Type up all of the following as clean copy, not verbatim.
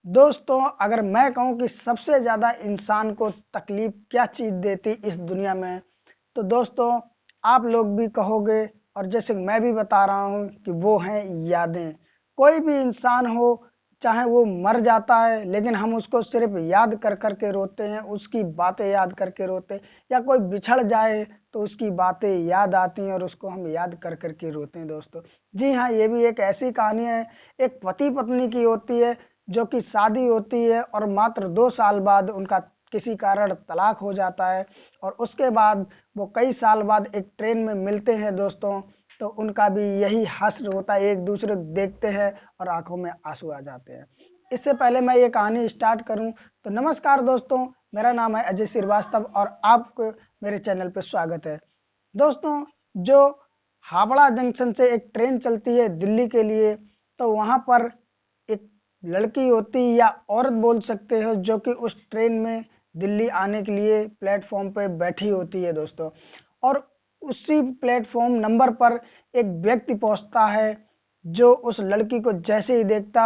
दोस्तों, अगर मैं कहूँ कि सबसे ज़्यादा इंसान को तकलीफ क्या चीज़ देती इस दुनिया में, तो दोस्तों आप लोग भी कहोगे और जैसे मैं भी बता रहा हूँ कि वो हैं यादें। कोई भी इंसान हो, चाहे वो मर जाता है लेकिन हम उसको सिर्फ याद कर कर के रोते हैं, उसकी बातें याद करके रोते हैं, या कोई बिछड़ जाए तो उसकी बातें याद आती हैं और उसको हम याद कर कर के रोते हैं दोस्तों। जी हाँ, ये भी एक ऐसी कहानी है, एक पति पत्नी की होती है जो कि शादी होती है और मात्र 2 साल बाद उनका किसी कारण तलाक हो जाता है और उसके बाद वो कई साल बाद एक ट्रेन में मिलते हैं दोस्तों। तो उनका भी यही हश्र होता है, एक दूसरे को देखते हैं और आंखों में आंसू आ जाते हैं। इससे पहले मैं ये कहानी स्टार्ट करूं तो नमस्कार दोस्तों, मेरा नाम है अजय श्रीवास्तव और आपको मेरे चैनल पर स्वागत है। दोस्तों, जो हावड़ा जंक्शन से एक ट्रेन चलती है दिल्ली के लिए, तो वहां पर एक लड़की होती या औरत बोल सकते हो जो कि उस ट्रेन में दिल्ली आने के लिए प्लेटफॉर्म पे बैठी होती है दोस्तों। और उसी प्लेटफॉर्म नंबर पर एक व्यक्ति पहुंचता है जो उस लड़की को जैसे ही देखता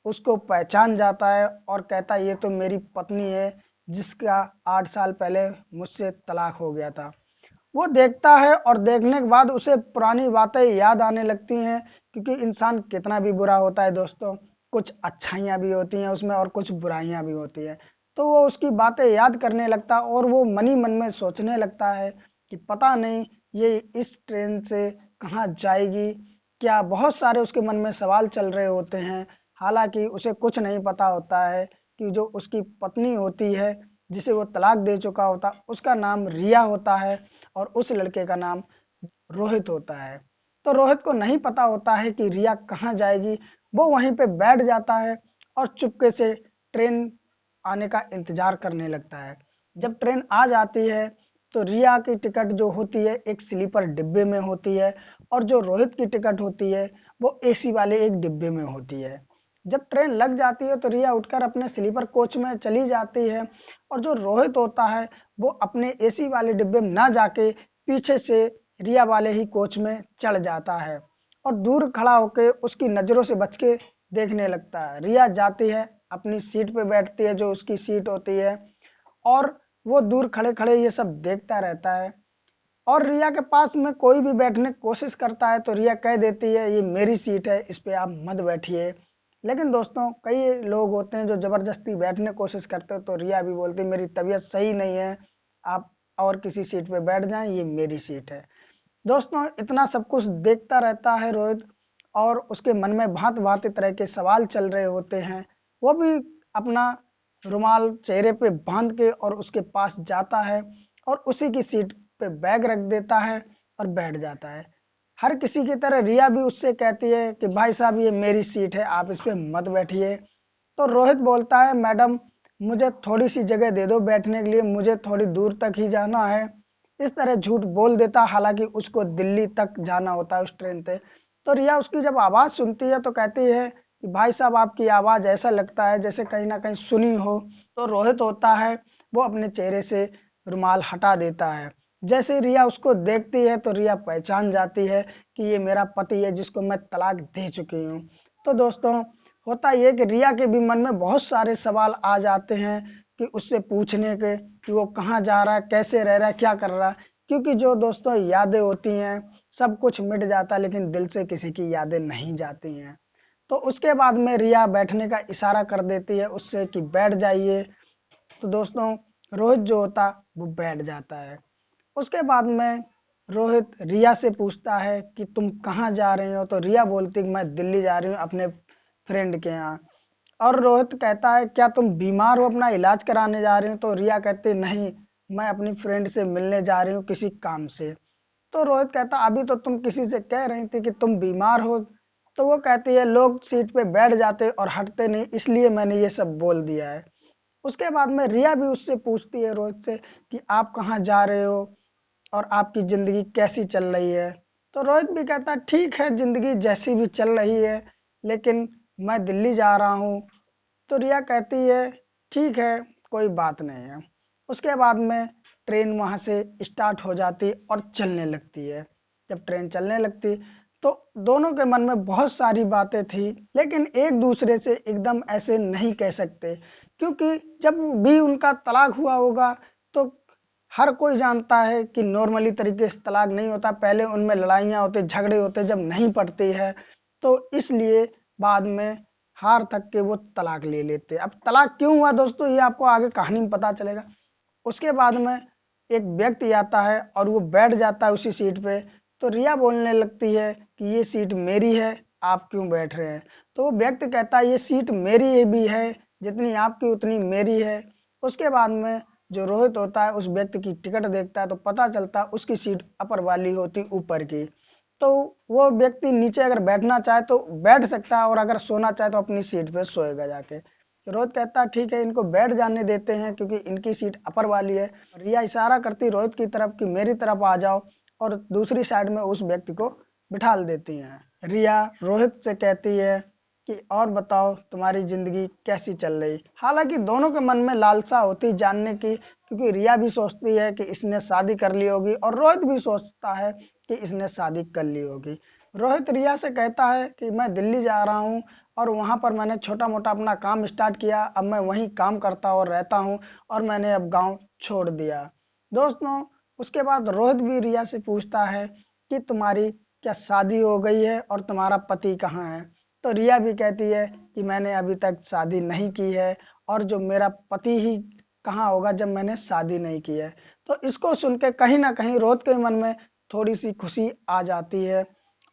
उसको पहचान जाता है और कहता ये तो मेरी पत्नी है जिसका 8 साल पहले मुझसे तलाक हो गया था। वो देखता है और देखने के बाद उसे पुरानी बातें याद आने लगती हैं, क्योंकि इंसान कितना भी बुरा होता है दोस्तों, कुछ अच्छाइयाँ भी होती हैं उसमें और कुछ बुराइयाँ भी होती हैं। तो वो उसकी बातें याद करने लगता है और वो मन ही मन में सोचने लगता है कि पता नहीं ये इस ट्रेन से कहाँ जाएगी। क्या बहुत सारे उसके मन में सवाल चल रहे होते हैं। हालांकि उसे कुछ नहीं पता होता है कि जो उसकी पत्नी होती है जिसे वो तलाक दे चुका होता उसका नाम रिया होता है और उस लड़के का नाम रोहित होता है। तो रोहित को नहीं पता होता है कि रिया कहाँ जाएगी। वो वहीं पे बैठ जाता है और चुपके से ट्रेन आने का इंतजार करने लगता है। जब ट्रेन आ जाती है तो रिया की टिकट जो होती है एक स्लीपर डिब्बे में होती है और जो रोहित की टिकट होती है वो एसी वाले एक डिब्बे में होती है। जब ट्रेन लग जाती है तो रिया उठकर अपने स्लीपर कोच में चली जाती है और जो रोहित होता है वो अपने एसी वाले डिब्बे में ना जाके पीछे से रिया वाले ही कोच में चढ़ जाता है और दूर खड़ा होकर उसकी नजरों से बच के देखने लगता है। रिया जाती है, अपनी सीट पे बैठती है जो उसकी सीट होती है और वो दूर खड़े खड़े ये सब देखता रहता है। और रिया के पास में कोई भी बैठने की कोशिश करता है तो रिया कह देती है ये मेरी सीट है, इस पे आप मत बैठिए। लेकिन दोस्तों, कई लोग होते हैं जो जबरदस्ती बैठने की कोशिश करते हैं तो रिया भी बोलती है मेरी तबीयत सही नहीं है, आप और किसी सीट पे बैठ जाएं, ये मेरी सीट है। दोस्तों, इतना सब कुछ देखता रहता है रोहित और उसके मन में भांति भांति तरह के सवाल चल रहे होते हैं। वो भी अपना रुमाल चेहरे पे बांध के और उसके पास जाता है और उसी की सीट पे बैग रख देता है और बैठ जाता है। हर किसी की तरह रिया भी उससे कहती है कि भाई साहब ये मेरी सीट है, आप इस पे मत बैठिए। तो रोहित बोलता है मैडम मुझे थोड़ी सी जगह दे दो बैठने के लिए, मुझे थोड़ी दूर तक ही जाना है। इस तरह झूठ बोल देता, हालांकि उसको दिल्ली तक जाना होता है उस ट्रेन से। तो रिया उसकी जब आवाज़ सुनती है तो कहती है कि भाई साहब आपकी आवाज़ ऐसा लगता है जैसे कहीं ना कहीं सुनी हो। तो रोहित होता है वो अपने चेहरे से रुमाल हटा देता है। जैसे रिया उसको देखती है तो रिया पहचान जाती है कि ये मेरा पति है जिसको मैं तलाक दे चुकी हूँ। तो दोस्तों, होता ये कि रिया के भी मन में बहुत सारे सवाल आ जाते हैं कि उससे पूछने के कि वो कहाँ जा रहा है, कैसे रह रहा है, क्या कर रहा है। क्योंकि जो दोस्तों यादें होती हैं सब कुछ मिट जाता है लेकिन दिल से किसी की यादें नहीं जाती हैं। तो उसके बाद में रिया बैठने का इशारा कर देती है उससे कि बैठ जाइए। तो दोस्तों, रोहित जो होता वो बैठ जाता है। उसके बाद में रोहित रिया से पूछता है कि तुम कहाँ जा रहे हो। तो रिया बोलती है मैं दिल्ली जा रही हूँ अपने फ्रेंड के यहाँ। और रोहित कहता है क्या तुम बीमार हो, अपना इलाज कराने जा रही हो। तो रिया कहती नहीं, मैं अपनी फ्रेंड से मिलने जा रही हूँ किसी काम से। तो रोहित कहता अभी तो तुम किसी से कह रही थी कि तुम बीमार हो। तो वो कहती है लोग सीट पे बैठ जाते और हटते नहीं, इसलिए मैंने ये सब बोल दिया है। उसके बाद में रिया भी उससे पूछती है रोहित से कि आप कहाँ जा रहे हो और आपकी ज़िंदगी कैसी चल रही है। तो रोहित भी कहता है ठीक है, ज़िंदगी जैसी भी चल रही है लेकिन मैं दिल्ली जा रहा हूँ। तो रिया कहती है ठीक है, कोई बात नहीं है। उसके बाद में ट्रेन वहाँ से स्टार्ट हो जाती और चलने लगती है। जब ट्रेन चलने लगती तो दोनों के मन में बहुत सारी बातें थी, लेकिन एक दूसरे से एकदम ऐसे नहीं कह सकते, क्योंकि जब भी उनका तलाक हुआ होगा तो हर कोई जानता है कि नॉर्मली तरीके से तलाक नहीं होता, पहले उनमें लड़ाइयाँ होती, झगड़े होते, जब नहीं पड़ती है तो इसलिए बाद में हार थक के वो तलाक ले लेते। अब तलाक क्यों हुआ दोस्तों, ये आपको आगे कहानी में पता चलेगा। उसके बाद में एक व्यक्ति आता है और वो बैठ जाता है उसी सीट पे, तो रिया बोलने लगती है कि ये सीट मेरी है, आप क्यों बैठ रहे हैं। तो वो व्यक्ति कहता है ये सीट मेरी भी है, जितनी आपकी उतनी मेरी है। उसके बाद में जो रोहित होता है उस व्यक्ति की टिकट देखता है तो पता चलता है उसकी सीट अपर वाली होती ऊपर की। तो वो व्यक्ति नीचे अगर बैठना चाहे तो बैठ सकता है और अगर सोना चाहे तो अपनी सीट पे सोएगा जाके। रोहित कहता है ठीक है, इनको बैठ जाने देते हैं क्योंकि इनकी सीट अपर वाली है। रिया इशारा करती रोहित की तरफ कि मेरी तरफ आ जाओ, और दूसरी साइड में उस व्यक्ति को बिठाल देती हैं। रिया रोहित से कहती है कि और बताओ तुम्हारी जिंदगी कैसी चल रही। हालांकि दोनों के मन में लालसा होती जानने की, क्योंकि रिया भी सोचती है कि इसने शादी कर ली होगी और रोहित भी सोचता है कि इसने शादी कर ली होगी। रोहित रिया से कहता है कि मैं दिल्ली जा रहा हूँ और वहाँ पर मैंने छोटा मोटा अपना काम स्टार्ट किया, अब मैं वहीं काम करता और रहता हूँ और मैंने अब गांव छोड़ दिया। दोस्तों उसके बाद रोहित भी रिया से पूछता है कि तुम्हारी क्या शादी हो गई है और तुम्हारा पति कहाँ है। तो रिया भी कहती है कि मैंने अभी तक शादी नहीं की है, और जो मेरा पति ही कहाँ होगा जब मैंने शादी नहीं की है। तो इसको सुन के कहीं ना कहीं रोहित के मन में थोड़ी सी खुशी आ जाती है,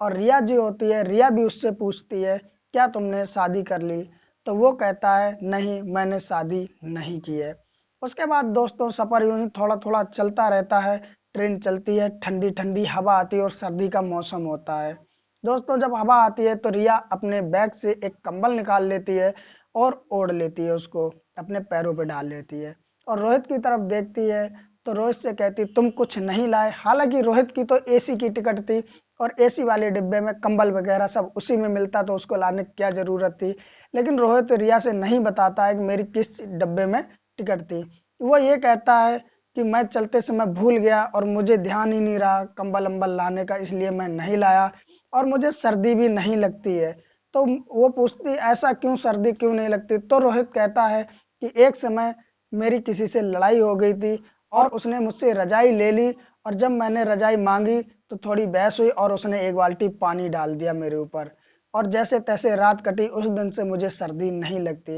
और रिया जो होती है, रिया भी उससे पूछती है क्या तुमने शादी कर ली। तो वो कहता है नहीं, मैंने शादी नहीं की है। उसके बाद दोस्तों सफर यूं ही थोड़ा थोड़ा चलता रहता है। ट्रेन चलती है, ठंडी ठंडी हवा आती है और सर्दी का मौसम होता है। दोस्तों जब हवा आती है तो रिया अपने बैग से एक कंबल निकाल लेती है और ओढ़ लेती है, उसको अपने पैरों पे डाल लेती है और रोहित की तरफ देखती है। तो रोहित से कहती तुम कुछ नहीं लाए। हालांकि रोहित की तो एसी की टिकट थी और एसी वाले डिब्बे में कंबल वगैरह सब उसी में मिलता, तो उसको लाने की क्या जरूरत थी। लेकिन रोहित रिया से नहीं बताता है कि मेरी किस डब्बे में टिकट थी। वो ये कहता है कि मैं चलते समय भूल गया और मुझे ध्यान ही नहीं रहा कंबल अम्बल लाने का, इसलिए मैं नहीं लाया और मुझे सर्दी भी नहीं लगती है। तो वो पूछती ऐसा क्यों, सर्दी क्यों नहीं लगती। तो रोहित कहता है कि एक समय मेरी किसी से लड़ाई हो गई थी और उसने मुझसे रजाई ले ली, और जब मैंने रजाई मांगी तो थोड़ी बहस हुई और उसने एक बाल्टी पानी डाल दिया मेरे ऊपर, और जैसे तैसे रात कटी। उस दिन से मुझे सर्दी नहीं लगती।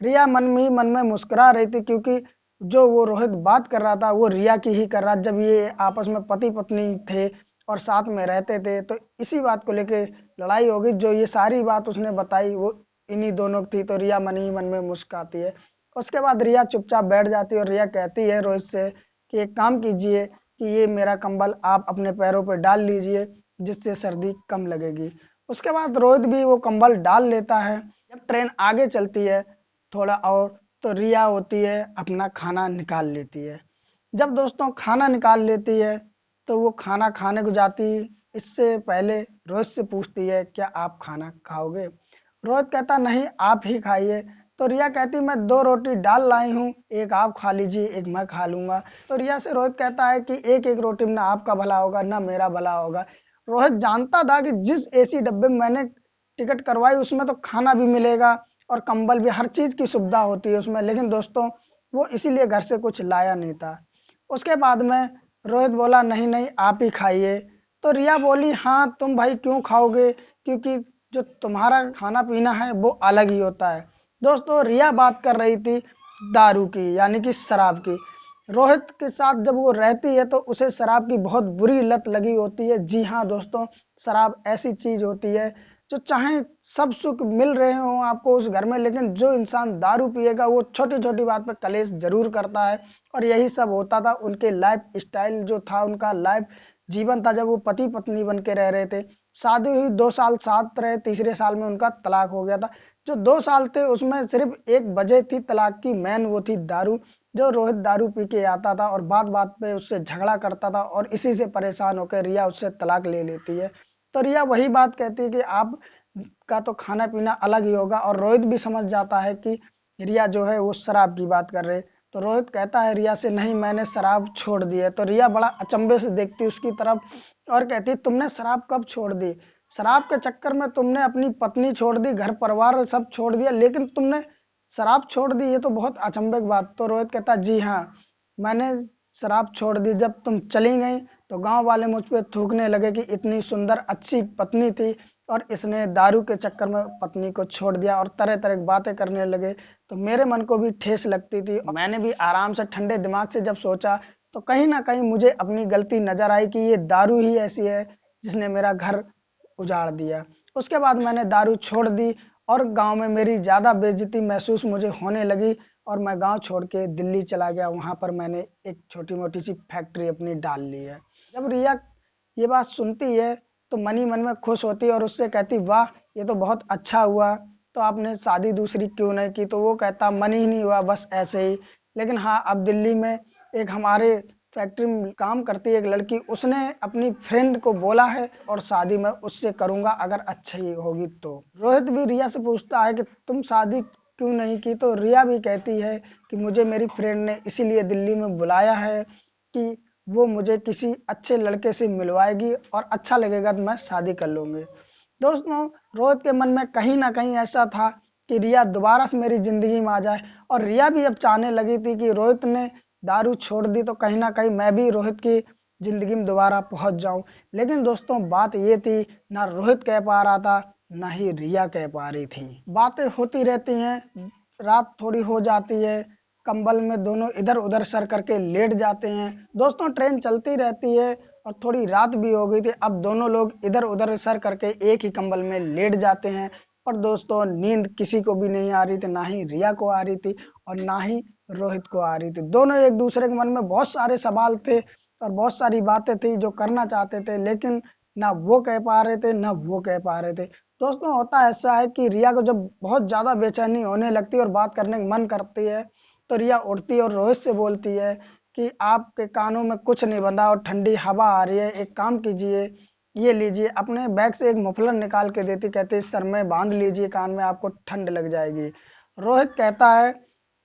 रिया मन में ही मन में मुस्कुरा रही थी, क्योंकि जो वो रोहित बात कर रहा था वो रिया की ही कर रहा। जब ये आपस में पति पत्नी थे और साथ में रहते थे तो इसी बात को लेके लड़ाई हो गई। जो ये सारी बात उसने बताई वो इन्हीं दोनों की थी। तो रिया मन ही मन में मुस्कुराती है। उसके बाद रिया चुपचाप बैठ जाती है और रिया कहती है रोहित से कि एक काम कीजिए कि ये मेरा कंबल आप अपने पैरों पर डाल लीजिए, जिससे सर्दी कम लगेगी। उसके बाद रोहित भी वो कंबल डाल लेता है। जब ट्रेन आगे चलती है थोड़ा और, तो रिया होती है अपना खाना निकाल लेती है। जब दोस्तों खाना निकाल लेती है तो वो खाना खाने को जाती, इससे पहले रोहित से पूछती है क्या आप खाना खाओगे। रोहित कहता नहीं, आप ही खाइए। तो रिया कहती मैं 2 रोटी डाल लाई हूँ, एक आप खा लीजिए, एक मैं खा लूंगा। तो रिया से रोहित कहता है कि एक एक रोटी में ना आपका भला होगा ना मेरा भला होगा। रोहित जानता था कि जिस एसी डब्बे में मैंने टिकट करवाई उसमें तो खाना भी मिलेगा और कंबल भी, हर चीज की सुविधा होती है उसमें, लेकिन दोस्तों वो इसीलिए घर से कुछ लाया नहीं था। उसके बाद में रोहित बोला नहीं नहीं आप ही खाइए। तो रिया बोली हाँ तुम भाई क्यों खाओगे, क्योंकि जो तुम्हारा खाना पीना है वो अलग ही होता है। दोस्तों रिया बात कर रही थी दारू की, यानी कि शराब की। रोहित के साथ जब वो रहती है तो उसे शराब की बहुत बुरी लत लगी होती है। जी हाँ दोस्तों, शराब ऐसी चीज होती है जो चाहे सब सुख मिल रहे हो आपको उस घर में, लेकिन जो इंसान दारू पिएगा वो छोटी छोटी बात पे कलेश जरूर करता है। और यही सब होता था उनके लाइफ स्टाइल जो था, उनका लाइफ जीवन था जब वो पति पत्नी बन के रह रहे थे। शादी हुई 2 साल साथ रहे, तीसरे साल में उनका तलाक हो गया था। जो 2 साल थे उसमें सिर्फ एक वजह थी तलाक की, मेन वो थी दारू। जो रोहित दारू पी के आता था और बात बात पे उससे झगड़ा करता था और इसी से परेशान होकर रिया उससे तलाक ले लेती है। तो रिया वही बात कहती है कि आप का तो खाना पीना अलग ही होगा, और रोहित भी समझ जाता है कि रिया जो है वो शराब की बात कर रहे। तो रोहित कहता है रिया से नहीं मैंने शराब छोड़ दी है। तो रिया बड़ा अचंभे से देखती उसकी तरफ और कहती तुमने शराब कब छोड़ दी। शराब के चक्कर में तुमने अपनी पत्नी छोड़ दी, घर परिवार सब छोड़ दिया, लेकिन तुमने शराब छोड़ दी, ये तो बहुत अचंभे की बात। तो रोहित कहता जी हाँ, मैंने शराब छोड़ दी। जब तुम चली गई तो गांव वाले मुझ पे थूकने लगे कि इतनी सुंदर अच्छी पत्नी थी और इसने दारू के चक्कर में पत्नी को छोड़ दिया, और तरह तरह की बातें करने लगे। तो मेरे मन को भी ठेस लगती थी। मैंने भी आराम से ठंडे दिमाग से जब सोचा तो कहीं ना कहीं मुझे अपनी गलती नजर आई कि ये दारू ही ऐसी है जिसने मेरा घर उजाड़ दिया। उसके बाद मैंने दारू छोड़ दी और गांव में मेरी ज़्यादा बेइज्जती महसूस मुझे होने लगी और मैं गांव छोड़ के दिल्ली चला गया। वहां पर मैंने एक छोटी मोटी सी फैक्ट्री अपनी डाल ली है। जब रिया ये बात सुनती है तो मन ही मन में खुश होती है और उससे कहती वाह, ये तो बहुत अच्छा हुआ, तो आपने शादी दूसरी क्यों नहीं की? तो वो कहता मन ही नहीं हुआ, बस ऐसे ही। लेकिन हाँ, अब दिल्ली में एक हमारे फैक्ट्री में काम करती है एक लड़की, उसने अपनी फ्रेंड को बोला है और शादी मैं उससे करूंगा अगर अच्छी होगी तो। रोहित भी रिया से पूछता है कि तुम शादी क्यों नहीं की? तो रिया भी कहती है कि मुझे मेरी फ्रेंड ने इसीलिए दिल्ली में बुलाया है कि वो मुझे किसी अच्छे लड़के से मिलवाएगी और अच्छा लगेगा तो मैं शादी कर लूंगी। दोस्तों, रोहित के मन में कहीं ना कहीं ऐसा था कि रिया दोबारा से मेरी जिंदगी में आ जाए, और रिया भी अब चाहने लगी थी कि रोहित ने दारू छोड़ दी तो कहीं ना कहीं मैं भी रोहित की जिंदगी में दोबारा पहुंच जाऊं। लेकिन दोस्तों, बात ये थी, ना रोहित कह पा रहा था ना ही रिया कह पा रही थी। बातें होती रहती हैं, रात थोड़ी हो जाती है, कंबल में दोनों इधर उधर सर करके लेट जाते हैं। दोस्तों, ट्रेन चलती रहती है और थोड़ी रात भी हो गई थी। अब दोनों लोग इधर उधर सर करके एक ही कंबल में लेट जाते हैं। पर दोस्तों, नींद किसी को भी नहीं आ रही थी, ना ही रिया को आ रही थी और ना ही रोहित को आ रही थी। दोनों एक दूसरे के मन में बहुत सारे सवाल थे और बहुत सारी बातें थी जो करना चाहते थे, लेकिन ना वो कह पा रहे थे ना वो कह पा रहे थे। दोस्तों, होता ऐसा है कि रिया को जब बहुत ज्यादा बेचैनी होने लगती है और बात करने का मन करती है तो रिया उठती है और रोहित से बोलती है कि आपके कानों में कुछ नहीं बंधा और ठंडी हवा आ रही है, एक काम कीजिए, ये लीजिए। अपने बैग से एक मफलर निकाल के देती, कहती सर में बांध लीजिए कान में, आपको ठंड लग जाएगी। रोहित कहता है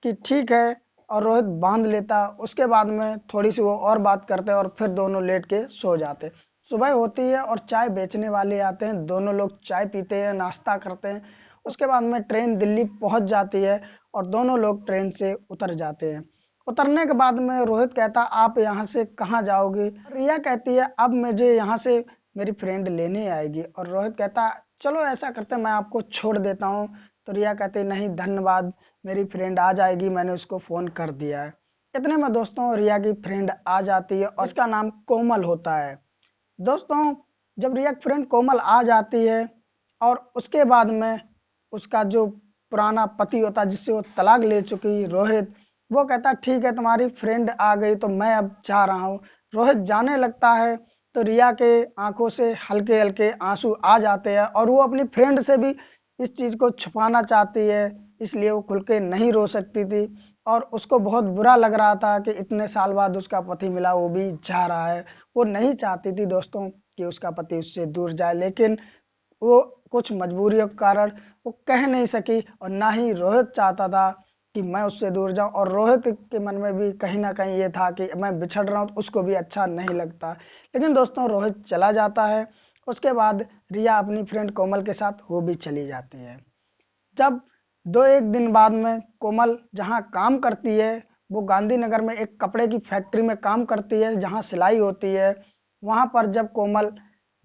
कि ठीक है, और रोहित बांध लेता। उसके बाद में थोड़ी सी वो और बात करते हैं और फिर दोनों लेट के सो जाते। सुबह होती है और चाय बेचने वाले आते हैं, दोनों लोग चाय पीते हैं, नाश्ता करते हैं। उसके बाद में ट्रेन दिल्ली पहुंच जाती है और दोनों लोग ट्रेन से उतर जाते हैं। उतरने के बाद में रोहित कहता आप यहाँ से कहाँ जाओगे? रिया कहती है अब मुझे यहाँ से मेरी फ्रेंड लेने आएगी। और रोहित कहता चलो ऐसा करते मैं आपको छोड़ देता हूँ। तो रिया कहती नहीं धन्यवाद, मेरी फ्रेंड आ जाएगी, मैंने उसको फोन कर दिया है। इतने में दोस्तों रिया की फ्रेंड आ जाती है और इसका नाम कोमल होता है। दोस्तों, जब रिया की फ्रेंड कोमल आ जाती है और उसके बाद में उसका जो पुराना पति होता है जिससे वो तलाक ले चुकी रोहित, वो कहता ठीक है तुम्हारी फ्रेंड आ गई तो मैं अब जा रहा हूँ। रोहित जाने लगता है तो रिया के आंखों से हल्के हल्के आंसू आ जाते हैं और वो अपनी फ्रेंड से भी इस चीज को छुपाना चाहती है, इसलिए वो खुल के नहीं रो सकती थी। और उसको बहुत बुरा लग रहा था कि इतने साल बाद उसका पति मिला, वो भी जा रहा है। वो नहीं चाहती थी दोस्तों कि उसका पति उससे दूर जाए, लेकिन वो कुछ मजबूरियों के कारण वो कह नहीं सकी और ना ही रोहित चाहता था कि मैं उससे दूर जाऊं। और रोहित के मन में भी कहीं ना कहीं ये था कि मैं बिछड़ रहा हूं तो उसको भी अच्छा नहीं लगता। लेकिन दोस्तों, रोहित चला जाता है। उसके बाद रिया अपनी फ्रेंड कोमल के साथ वो भी चली जाती है। जब दो एक दिन बाद में कोमल जहाँ काम करती है, वो गांधीनगर में एक कपड़े की फैक्ट्री में काम करती है जहाँ सिलाई होती है। वहां पर जब कोमल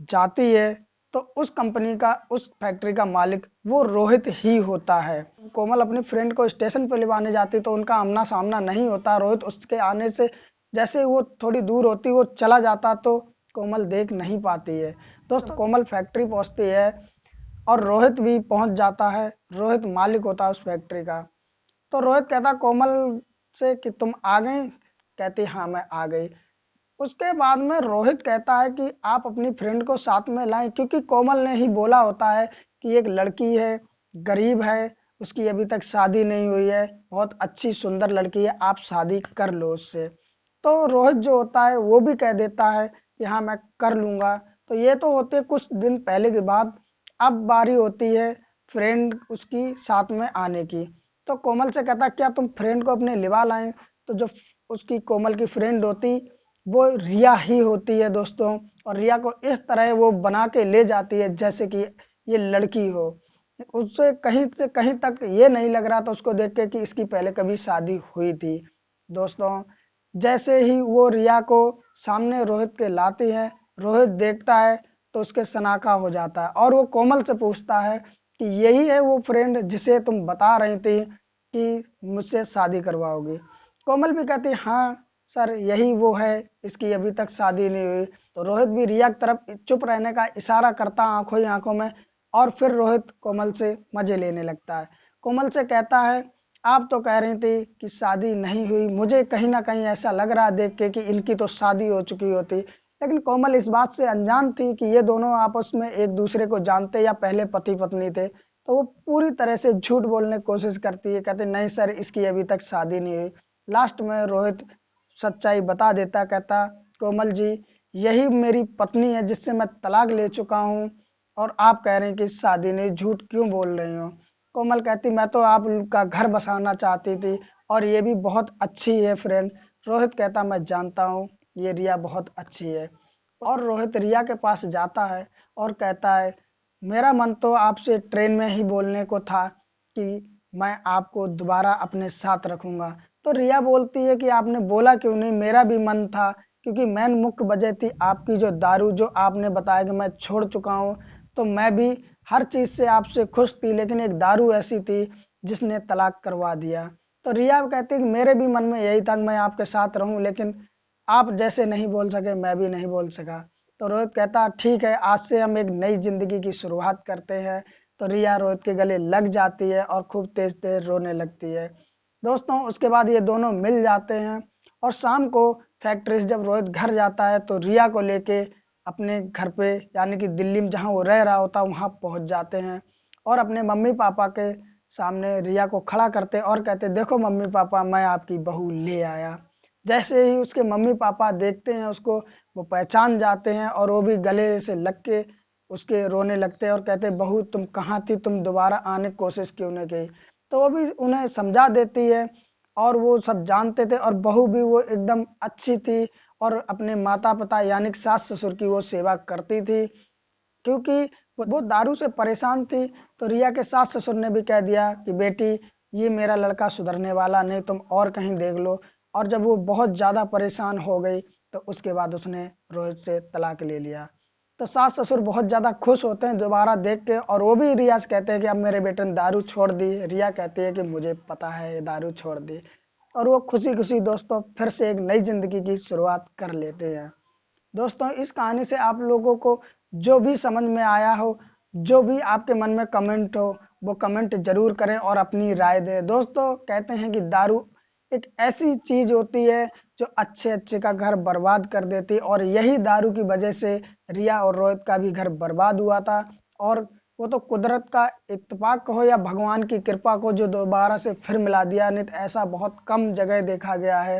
जाती है तो उस कंपनी का, उस फैक्ट्री का मालिक वो रोहित ही होता है। कोमल अपनी फ्रेंड को स्टेशन पर लिवाने जाती तो उनका आमना सामना नहीं होता। रोहित उसके आने से जैसे वो थोड़ी दूर होती वो चला जाता तो कोमल देख नहीं पाती है। दोस्त, कोमल फैक्ट्री पहुंचती है और रोहित भी पहुंच जाता है। रोहित मालिक होता है उस फैक्ट्री का। तो रोहित कहता कोमल से कि तुम आ गई? कहती हाँ मैं आ गई। उसके बाद में रोहित कहता है कि आप अपनी फ्रेंड को साथ में लाएं, क्योंकि कोमल ने ही बोला होता है कि एक लड़की है, गरीब है, उसकी अभी तक शादी नहीं हुई है, बहुत अच्छी सुंदर लड़की है, आप शादी कर लो उससे। तो रोहित जो होता है वो भी कह देता है कि हाँ मैं कर लूंगा। तो ये तो होते कुछ दिन पहले की बात। अब बारी होती है फ्रेंड उसकी साथ में आने की। तो कोमल से कहता क्या तुम फ्रेंड को अपने लिवा लाए? तो जो उसकी कोमल की फ्रेंड होती वो रिया ही होती है दोस्तों। और रिया को इस तरह वो बना के ले जाती है जैसे कि ये लड़की हो। उससे कहीं तक ये नहीं लग रहा था उसको देख के कि इसकी पहले कभी शादी हुई थी। दोस्तों, जैसे ही वो रिया को सामने रोहित के लाती है, रोहित देखता है तो उसके सनाका हो जाता है और वो कोमल से पूछता है कि यही है वो फ्रेंड जिसे तुम बता रही थी कि मुझसे शादी करवाओगी। कोमल भी कहती हाँ सर, यही वो है, इसकी अभी तक शादी नहीं हुई। तो रोहित भी रिया की तरफ चुप रहने का इशारा करता आंखों ही आंखों में, और फिर रोहित कोमल से मजे लेने लगता है। कोमल से कहता है आप तो कह रही थी कि शादी नहीं हुई, मुझे कहीं ना कहीं ऐसा लग रहा देख के कि इनकी तो शादी हो चुकी होती। लेकिन कोमल इस बात से अनजान थी कि ये दोनों आपस में एक दूसरे को जानते या पहले पति पत्नी थे। तो वो पूरी तरह से झूठ बोलने की कोशिश करती है, कहते नहीं सर, इसकी अभी तक शादी नहीं हुई। लास्ट में रोहित सच्चाई बता देता, कहता कोमल जी, यही मेरी पत्नी है जिससे मैं तलाक ले चुका हूँ, और आप कह रहे हैं कि शादी नहीं, झूठ क्यों बोल रही हो। कोमल कहती मैं तो आपका घर बसाना चाहती थी और ये भी बहुत अच्छी है फ्रेंड। रोहित कहता मैं जानता हूँ ये रिया बहुत अच्छी है। और रोहित रिया के पास जाता है और कहता है मेरा मन तो आपसे ट्रेन में ही बोलने को था कि मैं आपको दोबारा अपने साथ रखूंगा। तो रिया बोलती है कि आपने बोला क्यों नहीं, मेरा भी मन था, क्योंकि मेन मुख्य वजह थी आपकी जो दारू, जो आपने बताया कि मैं छोड़ चुका हूँ। तो मैं भी हर चीज से आपसे खुश थी, लेकिन एक दारू ऐसी थी जिसने तलाक करवा दिया। तो रिया कहती है कि मेरे भी मन में यही था कि मैं आपके साथ रहूं, लेकिन आप जैसे नहीं बोल सके मैं भी नहीं बोल सका। तो रोहित कहता ठीक है, आज से हम एक नई जिंदगी की शुरुआत करते हैं। तो रिया रोहित के गले लग जाती है और खूब तेज तेज रोने लगती है। दोस्तों, उसके बाद ये दोनों मिल जाते हैं और शाम को फैक्ट्री से जब रोहित घर जाता है तो रिया को लेके अपने घर पे, यानी कि दिल्ली में जहाँ वो रह रहा होता वहाँ पहुँच जाते हैं और अपने मम्मी पापा के सामने रिया को खड़ा करते और कहते देखो मम्मी पापा, मैं आपकी बहू ले आया। जैसे ही उसके मम्मी पापा देखते हैं उसको, वो पहचान जाते हैं और वो भी गले से लग के उसके रोने लगते हैं और कहते बहू तुम कहाँ थी, तुम दोबारा आने की कोशिश क्यों नहीं की। तो वो भी उन्हें समझा देती है और वो सब जानते थे, और बहू भी वो एकदम अच्छी थी और अपने माता पिता यानी कि सास ससुर की वो सेवा करती थी, क्योंकि वो दारू से परेशान थी। तो रिया के सास ससुर ने भी कह दिया कि बेटी, ये मेरा लड़का सुधरने वाला नहीं, तुम और कहीं देख लो। और जब वो बहुत ज़्यादा परेशान हो गई तो उसके बाद उसने रोहित से तलाक ले लिया। तो सास ससुर बहुत ज़्यादा खुश होते हैं दोबारा देख के, और वो भी रिया से कहते हैं कि अब मेरे बेटे ने दारू छोड़ दी। रिया कहती है कि मुझे पता है ये दारू छोड़ दी। और वो खुशी खुशी दोस्तों फिर से एक नई जिंदगी की शुरुआत कर लेते हैं। दोस्तों, इस कहानी से आप लोगों को जो भी समझ में आया हो, जो भी आपके मन में कमेंट हो, वो कमेंट जरूर करें और अपनी राय दें। दोस्तों, कहते हैं कि दारू एक ऐसी चीज होती है जो अच्छे अच्छे का घर बर्बाद कर देती, और यही दारू की वजह से रिया और रोहित का भी घर बर्बाद हुआ था। और वो तो कुदरत का इत्तेफाक कहो या भगवान की कृपा को जो दोबारा से फिर मिला दिया, नहीं तो ऐसा बहुत कम जगह देखा गया है।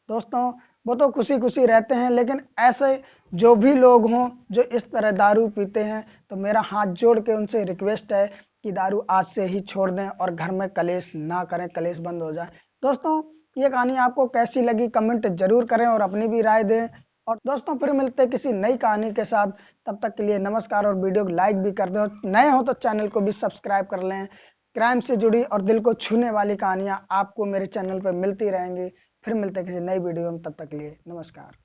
दोस्तों, वो तो खुशी खुशी रहते हैं, लेकिन ऐसे जो भी लोग हों जो इस तरह दारू पीते हैं, तो मेरा हाथ जोड़ के उनसे रिक्वेस्ट है कि दारू आज से ही छोड़ दें और घर में कलेश ना करें, कलेश बंद हो जाए। दोस्तों, ये कहानी आपको कैसी लगी कमेंट जरूर करें और अपनी भी राय दें। और दोस्तों, फिर मिलते हैं किसी नई कहानी के साथ, तब तक के लिए नमस्कार। और वीडियो को लाइक भी कर दें, और नए हो तो चैनल को भी सब्सक्राइब कर लें। क्राइम से जुड़ी और दिल को छूने वाली कहानियां आपको मेरे चैनल पर मिलती रहेंगी। फिर मिलते हैं किसी नई वीडियो में, तब तक के लिए नमस्कार।